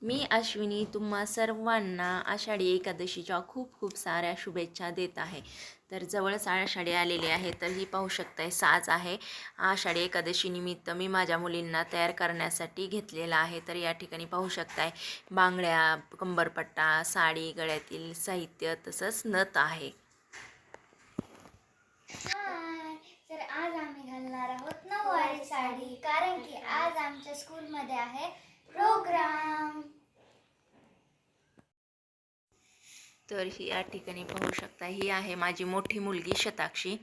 मी अश्विनी तुम्हा सर्वांना आषाढी एकादशीच्या खूप खूप साऱ्या शुभेच्छा देत आहे. तर जवळच आषाढी आलेली आहे, तर ही पाहू शकताय साज आहे. आषाढी एकादशी निमित्त मी माझ्या मुलींना तयार करण्यासाठी घेतलेला आहे. तर या ठिकाणी पाहू शकताय बांगड्या, कंबरपट्टा, साडी, गळ्यातील साहित्य तसंच नथ आहे. हाय, तर आज आम्ही घालणार आहोत नऊवारी साडी, कारण की आज आमच्या स्कूलमध्ये आहे प्रोग्राम. तर ही या ठिकाणी पाहू शकता, ही आहे माझी मोठी मुलगी शताक्षी.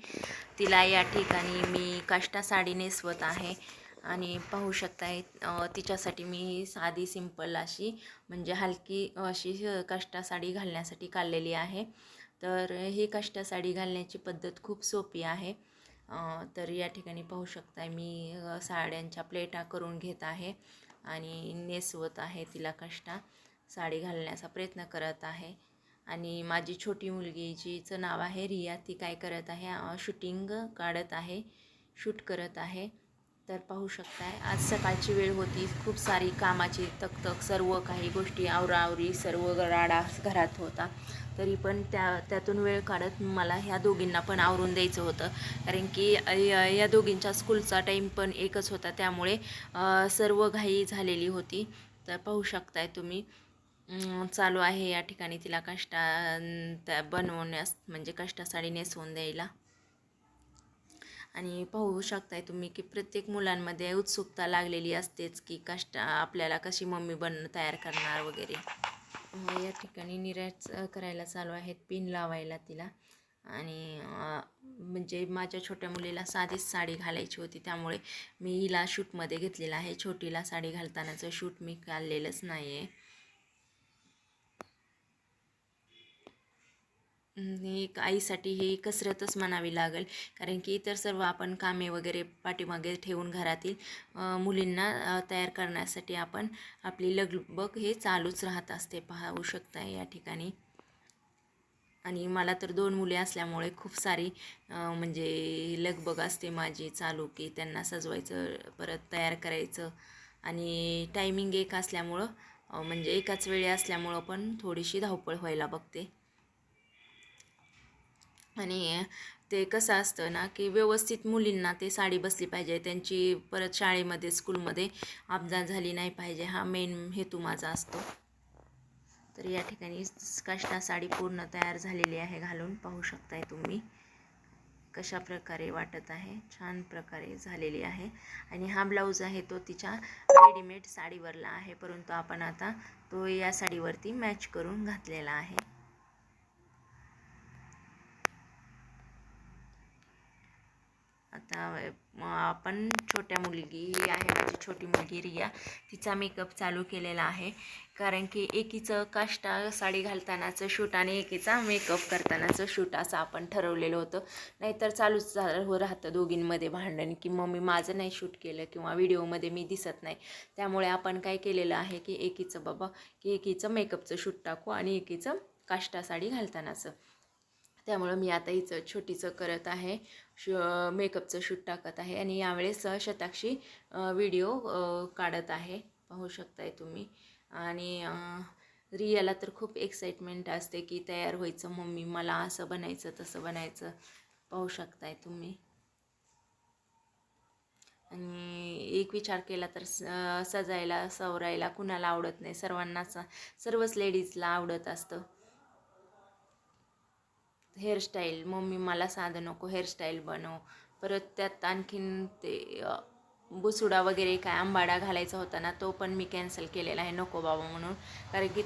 तिला या ठिकाणी मी काष्टा साडी नेसवत आहे. आणि पाहू शकताय तिच्यासाठी मी साधी सिंपल अशी म्हणजे हलकी अशी काष्टा साडी घालण्यासाठी काढलेली आहे. तर ही काष्टा साडी घालण्याची पद्धत खूप सोपी आहे. तर या ठिकाणी पाहू शकताय मी साड्यांच्या प्लेटा करून घेत आहे आणि नेसवत आहे तिला काष्टा साडी घालण्याचा प्रयत्न करत आहे. आणि माझी छोटी मुलगी जिचं नाव आहे रिया, ती काय करत आहे, शूटिंग काढत आहे, शूट करत आहे. तर पाहू शकताय आज सकाळची वेळ होती, खूप सारी कामाची तकतक, सर्व काही गोष्टी आवराआवरी सर्व राडा घरात होता. तरी पण त्यातून वेळ काढत मला ह्या दोघींना पण आवरून द्यायचं होतं, कारण की या दोघींच्या स्कूलचा टाईम पण एकच होता, त्यामुळे सर्व घाई झालेली होती. तर पाहू शकताय तुम्ही चालू आहे या ठिकाणी तिला काष्टा बनवण्यास म्हणजे काष्टा साडी नेसवून द्यायला. आणि पाहू शकताय तुम्ही की प्रत्येक मुलांमध्ये उत्सुकता लागलेली असतेच की काष्टा आपल्याला कशी मम्मी तयार करणार वगैरे. या ठिकाणी निऱ्याच करायला चालू आहेत, पिन लावायला तिला. आणि म्हणजे माझ्या छोट्या मुलीला साधीच साडी घालायची होती, त्यामुळे मी हिला शूटमध्ये घेतलेला आहे. छोटीला साडी घालतानाचं शूट मी काढलेलंच नाही आहे. एक आईसाठी ही कसरतच म्हणावी लागेल, कारण की इतर सर्व आपण कामे वगैरे पाठीमागे ठेवून घरातील मुलींना तयार करण्यासाठी आपण आपली लगबग हे चालूच राहत असते, पाहू शकताय या ठिकाणी. आणि मला तर 2 मुले असल्यामुळे खूप सारी म्हणजे लगबग असते माझी चालू, की त्यांना सजवायचं, परत तयार करायचं. आणि टायमिंग एक असल्यामुळं म्हणजे एकाच वेळी असल्यामुळं पण थोडीशी धावपळ व्हायला बघते. आणि ते कसं असतं ना, की व्यवस्थित मुलींना ते साडी बसली पाहिजे, त्यांची परत शाळेमध्ये स्कूलमध्ये अपघात झाली नाही पाहिजे, हा मेन हेतू माझा असतो. तर या ठिकाणी काष्टा साडी पूर्ण तयार झालेली आहे घालून, पाहू शकताय तुम्ही कशा प्रकारे वाटत आहे, छान प्रकारे झालेली आहे. आणि हा ब्लाऊज आहे तो तिच्या रेडीमेड साडीवरला आहे, परंतु आपण आता तो या साडीवरती मॅच करून घातलेला आहे. आता आपण छोट्या मुलगी आहे, माझी छोटी मुलगी रिया, तिचा मेकअप चालू केलेला आहे, कारण की एकीचं काष्टा साडी घालतानाचं शूट आणि एकीचा मेकअप करतानाचं शूट असं आपण ठरवलेलं होतं. नाहीतर चालूच राहतं दोघींमध्ये भांडण, की मम्मी माझं नाही शूट केलं किंवा व्हिडिओमध्ये मी दिसत नाही. त्यामुळे आपण काय केलेलं आहे की एकीचं मेकअपचं शूट टाकू आणि एकीचं काष्टा साडी घालतानाचं. त्यामुळं मी आता हिचं छोटीचं करत आहे, मेकअपचं शूट टाकत आहे. आणि यावेळेस शताक्षी व्हिडिओ काढत आहे, पाहू शकताय तुम्ही. आणि रियाला तर खूप एक्साइटमेंट असते की तयार व्हायचं, मम्मी मला असं बनायचं तसं बनायचं, पाहू शकताय तुम्ही. आणि एक विचार केला तर सजायला सवरायला कुणाला आवडत नाही, सर्वांनाच, सर्वच लेडीजला आवडत असतं. हेअरस्टाईल, मम्मी मला साधं नको हेअरस्टाईल बनव, परत त्यात आणखीन ते बुसुडा वगैरे काय आंबाडा घालायचा होता ना, तो पण मी कॅन्सल केलेला आहे, नको बाबा म्हणून. कारण की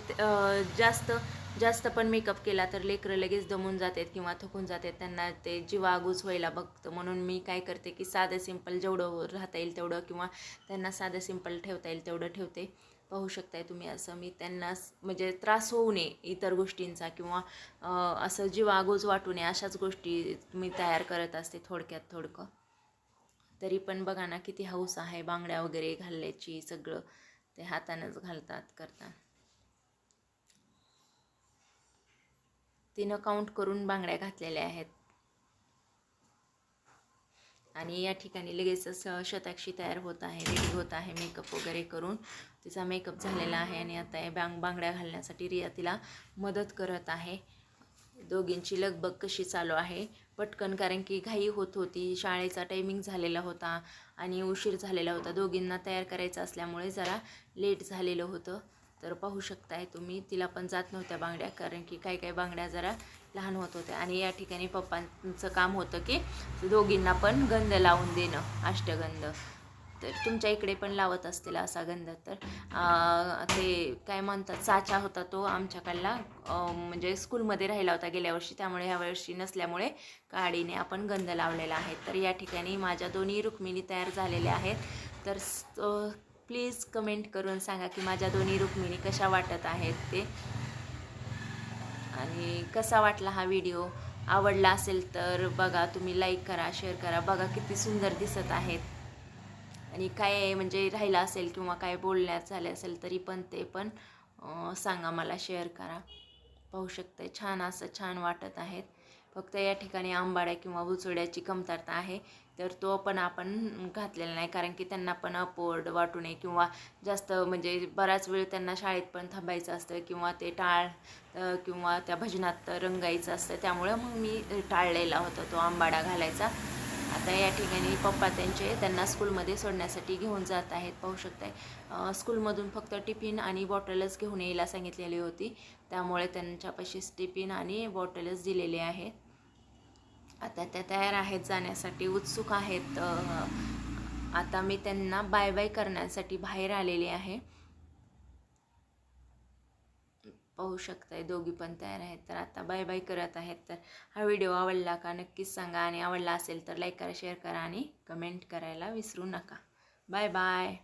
जास्त जास्त पण मेकअप केला तर लेकरं लगेच दमून जातात किंवा थकून जातात, त्यांना ते जीवागूज व्हायला बघतं. म्हणून मी काय करते की साधं सिंपल जेवढं राहता येईल तेवढं, किंवा त्यांना साधं सिंपल ठेवता येईल तेवढं ठेवते. पाहू शकताय तुम्ही, असं मी त्यांना म्हणजे त्रास होऊ नये इतर गोष्टींचा, किंवा असं जीवागोज वाटू नये अशाच गोष्टी मी तयार करत असते, थोडक्यात थोडकं. तरी पण बघा ना किती हौस आहे बांगड्या वगैरे घालण्याची, सगळं ते हातानंच घालतात करतात. तिनं काउंट करून बांगड्या घातलेल्या आहेत. आणि या ठिकाणी लगेचच शताक्षी तयार होत आहे, रेडी होत आहे मेकअप वगैरे करून. तिचा मेकअप झालेला आहे आणि आता हे बांगड्या घालण्यासाठी रिया तिला मदत करत आहे. दोघींची लगबग कशी चालू आहे पटकन, कारण की घाई होत होती, शाळेचा टायमिंग झालेला होता आणि उशीर झालेला होता. दोघींना तयार करायचं असल्यामुळे जरा लेट झालेलं होतं. तर पाहू शकताय तुम्ही, तिला पण जात नव्हत्या बांगड्या, कारण की काही बांगड्या जरा लहान होत होत्या. आणि या ठिकाणी पप्पांचं काम होतं की दोघींना पण गंध लावून देणं, अष्टगंध. तर तुमच्या इकडे पण लावत असतील असा गंध. तर ते काय म्हणतात, साचा होता तो आमच्याकडला, म्हणजे स्कूलमध्ये राहिला होता गेल्या वर्षी, त्यामुळे ह्या वर्षी नसल्यामुळे काडीने आपण गंध लावलेला आहे. तर या ठिकाणी माझ्या दोन्ही रुक्मिणी तयार झालेल्या आहेत. तर प्लीज कमेंट करून सांगा की माझ्या दोन्ही रुक्मिणी कशा वाटत आहेत ते, आणि कसा वाटला हा व्हिडिओ. आवडला असेल तर बघा, तुम्ही लाईक करा, शेअर करा. बघा किती सुंदर दिसत आहेत. आणि काय म्हणजे राहिलं असेल किंवा काय बोलण्यात झाले असेल तरी पण ते पण सांगा, मला शेअर करा. पाहू शकते छान असं छान वाटत आहेत. फक्त या ठिकाणी आंबाड्या किंवा बुचोड्याची कमतरता आहे, तर तो पण आपण घातलेला नाही, कारण की त्यांना पण अपवर्ड वाटू नये किंवा जास्त म्हणजे बराच वेळ त्यांना शाळेत पण थांबायचं असतं किंवा ते किंवा त्या भजनात रंगायचं असतं, त्यामुळं मग मी टाळलेला होता तो आंबाडा घालायचा. आता या ठिकाणी पप्पा त्यांना स्कूलमध्ये सोडण्यासाठी घेऊन जात आहेत. पाहू शकताय स्कूलमधून फक्त टिफिन आणि बॉटलच घेऊन यायला सांगितलेली होती, त्यामुळे त्यांच्यापाशीच टिफिन आणि बॉटलच दिलेले आहेत. आता त्या तयार आहेत जाण्यासाठी, उत्सुक आहेत. आता मी त्यांना बाय बाय करण्यासाठी बाहेर आलेले आहे. पाहू शकताय दोघी पण तयार आहेत. तर आता बाय बाय करत आहेत. तर हा व्हिडिओ आवडला का नक्कीच सांगा, आणि आवडला असेल तर लाईक करा, शेअर करा आणि कमेंट करायला विसरू नका. Bye bye.